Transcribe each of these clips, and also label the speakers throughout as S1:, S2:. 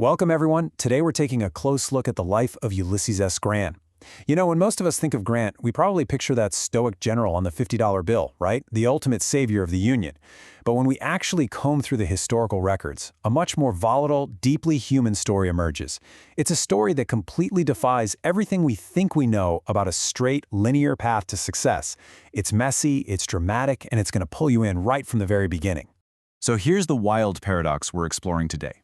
S1: Welcome, everyone. Today we're taking a close look at the life of Ulysses S. Grant. When most of us think of Grant, we probably picture that stoic general on the $50 bill, right? The ultimate savior of the Union. But when we actually comb through the historical records, a much more volatile, deeply human story emerges. It's a story that completely defies everything we think we know about a straight, linear path to success. It's messy, it's dramatic, and it's going to pull you in right from the very beginning.
S2: So here's the wild paradox we're exploring today.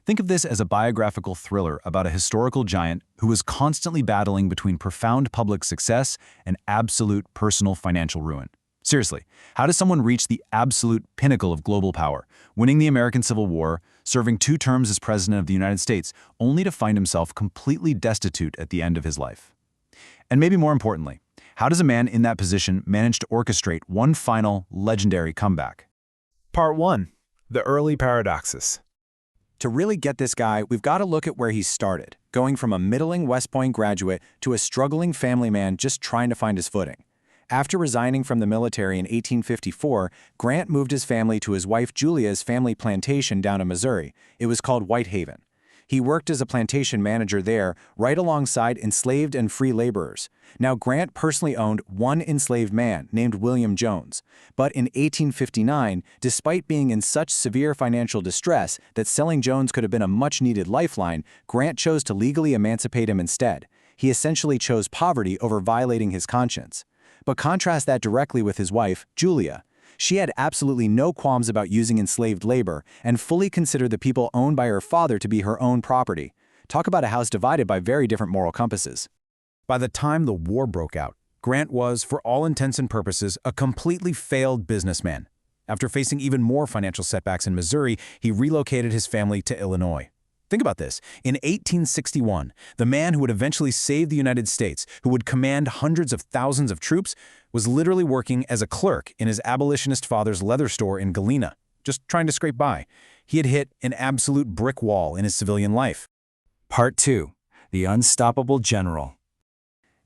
S2: Think of this as a biographical thriller about a historical giant who was constantly battling between profound public success and absolute personal financial ruin. Seriously, how does someone reach the absolute pinnacle of global power, winning the American Civil War, serving 2 terms as President of the United States, only to find himself completely destitute at the end of his life? And maybe more importantly, how does a man in that position manage to orchestrate one final, legendary comeback?
S3: Part 1. The Early Paradoxes.
S1: To really get this guy, we've got to look at where he started, going from a middling West Point graduate to a struggling family man just trying to find his footing. After resigning from the military in 1854, Grant moved his family to his wife Julia's family plantation down in Missouri. It was called Whitehaven. He worked as a plantation manager there, right alongside enslaved and free laborers. Now, Grant personally owned one enslaved man named William Jones. But in 1859, despite being in such severe financial distress that selling Jones could have been a much-needed lifeline, Grant chose to legally emancipate him instead. He essentially chose poverty over violating his conscience. But contrast that directly with his wife, Julia. She had absolutely no qualms about using enslaved labor and fully considered the people owned by her father to be her own property. Talk about a house divided by very different moral compasses. By the time the war broke out, Grant was, for all intents and purposes, a completely failed businessman. After facing even more financial setbacks in Missouri, he relocated his family to Illinois. Think about this. In 1861, the man who would eventually save the United States, who would command hundreds of thousands of troops, was literally working as a clerk in his abolitionist father's leather store in Galena, just trying to scrape by. He had hit an absolute brick wall in his civilian life.
S3: Part 2. The Unstoppable General.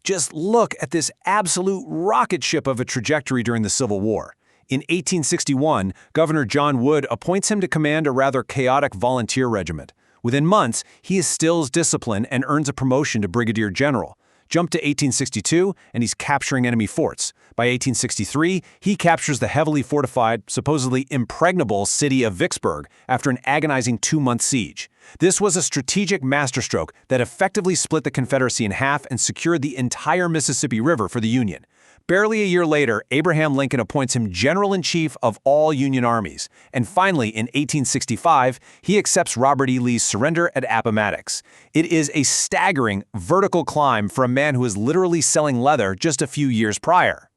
S1: Just look at this absolute rocket ship of a trajectory during the Civil War. In 1861, Governor John Wood appoints him to command a rather chaotic volunteer regiment. Within months, he instills discipline and earns a promotion to brigadier general. Jump to 1862, and he's capturing enemy forts. By 1863, he captures the heavily fortified, supposedly impregnable city of Vicksburg after an agonizing 2-month siege. This was a strategic masterstroke that effectively split the Confederacy in half and secured the entire Mississippi River for the Union. Barely a year later, Abraham Lincoln appoints him General-in-Chief of all Union armies. And finally, in 1865, he accepts Robert E. Lee's surrender at Appomattox. It is a staggering vertical climb for a man who was literally selling leather just a few years prior.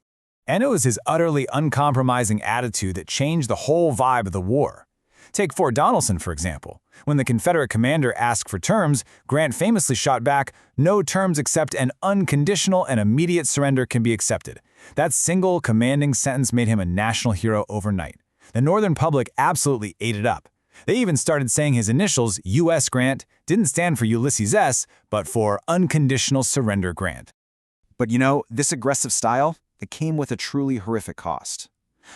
S3: And it was his utterly uncompromising attitude that changed the whole vibe of the war. Take Fort Donelson, for example. When the Confederate commander asked for terms, Grant famously shot back, "No terms except an unconditional and immediate surrender can be accepted." That single commanding sentence made him a national hero overnight. The Northern public absolutely ate it up. They even started saying his initials, U.S. Grant, didn't stand for Ulysses S., but for Unconditional Surrender Grant.
S2: But this aggressive style, it came with a truly horrific cost.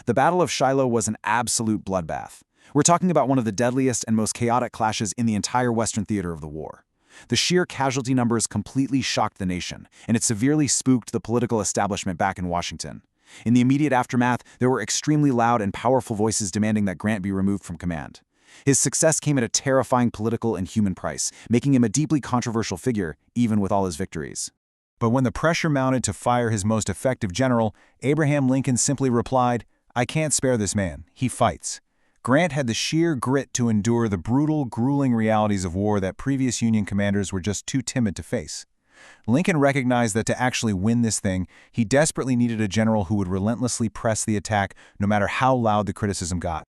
S2: The Battle of Shiloh was an absolute bloodbath. We're talking about one of the deadliest and most chaotic clashes in the entire Western theater of the war. The sheer casualty numbers completely shocked the nation, and it severely spooked the political establishment back in Washington. In the immediate aftermath, there were extremely loud and powerful voices demanding that Grant be removed from command. His success came at a terrifying political and human price, making him a deeply controversial figure, even with all his victories.
S1: But when the pressure mounted to fire his most effective general, Abraham Lincoln simply replied, "I can't spare this man. He fights." Grant had the sheer grit to endure the brutal, grueling realities of war that previous Union commanders were just too timid to face. Lincoln recognized that to actually win this thing, he desperately needed a general who would relentlessly press the attack no matter how loud the criticism got.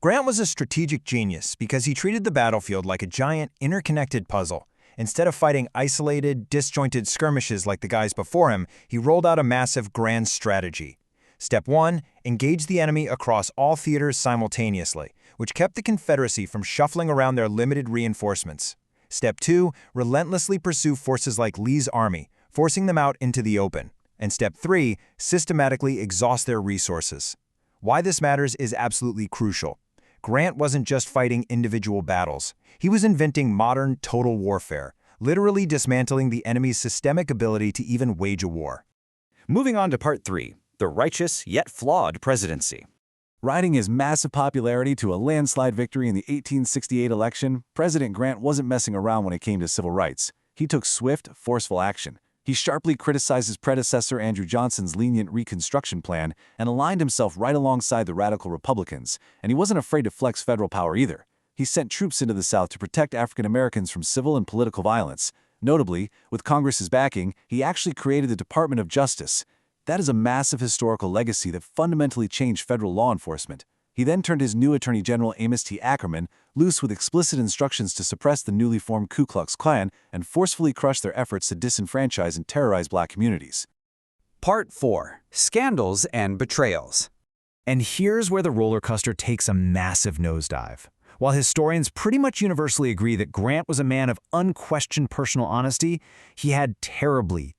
S4: Grant was a strategic genius because he treated the battlefield like a giant, interconnected puzzle. Instead of fighting isolated, disjointed skirmishes like the guys before him, he rolled out a massive grand strategy. Step 1. Engage the enemy across all theaters simultaneously, which kept the Confederacy from shuffling around their limited reinforcements. Step 2. Relentlessly pursue forces like Lee's army, forcing them out into the open. And Step 3. Systematically exhaust their resources. Why this matters is absolutely crucial. Grant wasn't just fighting individual battles. He was inventing modern total warfare, literally dismantling the enemy's systemic ability to even wage a war.
S2: Moving on to Part 3, the righteous yet flawed presidency.
S3: Riding his massive popularity to a landslide victory in the 1868 election, President Grant wasn't messing around when it came to civil rights. He took swift, forceful action. He sharply criticized his predecessor Andrew Johnson's lenient Reconstruction plan and aligned himself right alongside the radical Republicans, and he wasn't afraid to flex federal power either. He sent troops into the South to protect African Americans from civil and political violence. Notably, with Congress's backing, he actually created the Department of Justice. That is a massive historical legacy that fundamentally changed federal law enforcement. He then turned his new Attorney General Amos T. Ackerman loose with explicit instructions to suppress the newly formed Ku Klux Klan and forcefully crush their efforts to disenfranchise and terrorize black communities.
S2: Part 4, scandals and betrayals. And here's where the roller coaster takes a massive nosedive. While historians pretty much universally agree that Grant was a man of unquestioned personal honesty, he had terribly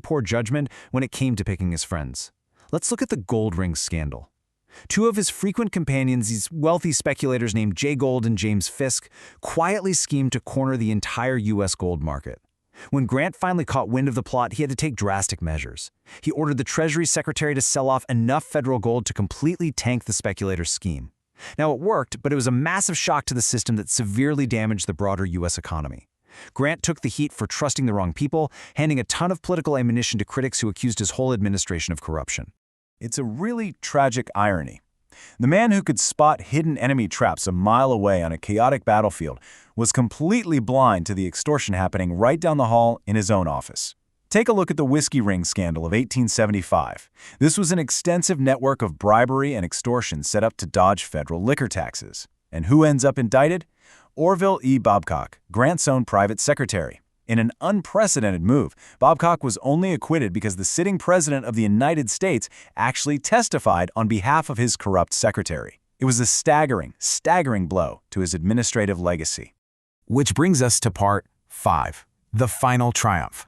S2: poor judgment when it came to picking his friends. Let's look at the gold ring scandal. Two of his frequent companions, these wealthy speculators named Jay Gould and James Fisk, quietly schemed to corner the entire U.S. gold market. When Grant finally caught wind of the plot, he had to take drastic measures. He ordered the Treasury Secretary to sell off enough federal gold to completely tank the speculators' scheme. Now, it worked, but it was a massive shock to the system that severely damaged the broader U.S. economy. Grant took the heat for trusting the wrong people, handing a ton of political ammunition to critics who accused his whole administration of corruption.
S3: It's a really tragic irony. The man who could spot hidden enemy traps a mile away on a chaotic battlefield was completely blind to the extortion happening right down the hall in his own office. Take a look at the whiskey ring scandal of 1875. This was an extensive network of bribery and extortion set up to dodge federal liquor taxes. And who ends up indicted? Orville E. Babcock, Grant's own private secretary. In an unprecedented move, Babcock was only acquitted because the sitting president of the United States actually testified on behalf of his corrupt secretary. It was a staggering blow to his administrative legacy.
S1: Which brings us to Part 5, the final triumph.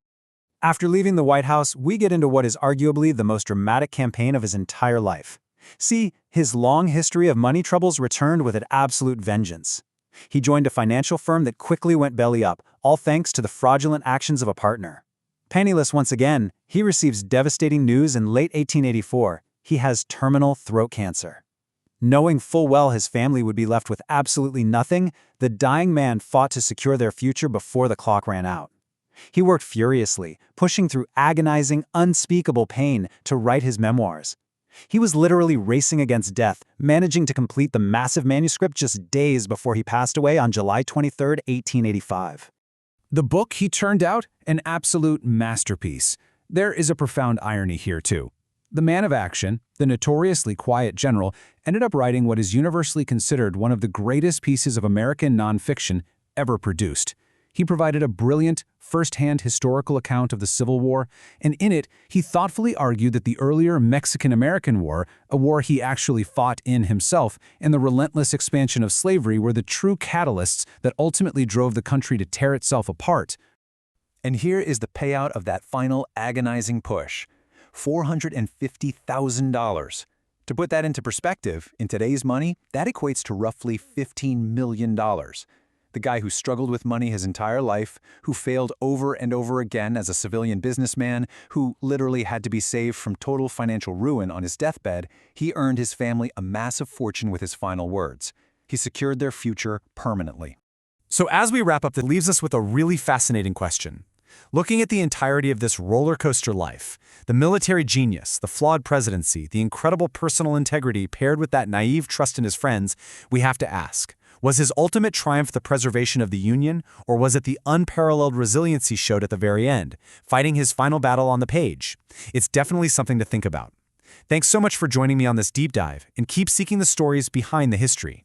S5: After leaving the White House, we get into what is arguably the most dramatic campaign of his entire life. See, his long history of money troubles returned with an absolute vengeance. He joined a financial firm that quickly went belly up, all thanks to the fraudulent actions of a partner. Penniless once again, he receives devastating news in late 1884. He has terminal throat cancer. Knowing full well his family would be left with absolutely nothing, the dying man fought to secure their future before the clock ran out. He worked furiously, pushing through agonizing, unspeakable pain to write his memoirs. He was literally racing against death, managing to complete the massive manuscript just days before he passed away on July 23, 1885.
S3: The book he turned out, an absolute masterpiece. There is a profound irony here, too. The man of action, the notoriously quiet general, ended up writing what is universally considered one of the greatest pieces of American nonfiction ever produced. He provided a brilliant, first-hand historical account of the Civil War, and in it, he thoughtfully argued that the earlier Mexican-American War, a war he actually fought in himself, and the relentless expansion of slavery were the true catalysts that ultimately drove the country to tear itself apart.
S1: And here is the payout of that final agonizing push: $450,000. To put that into perspective, in today's money, that equates to roughly $15 million. The guy who struggled with money his entire life, who failed over and over again as a civilian businessman, who literally had to be saved from total financial ruin on his deathbed, he earned his family a massive fortune with his final words. He secured their future permanently.
S3: So as we wrap up, that leaves us with a really fascinating question. Looking at the entirety of this roller coaster life, the military genius, the flawed presidency, the incredible personal integrity paired with that naive trust in his friends, we have to ask, was his ultimate triumph the preservation of the Union, or was it the unparalleled resilience he showed at the very end, fighting his final battle on the page? It's definitely something to think about. Thanks so much for joining me on this deep dive, and keep seeking the stories behind the history.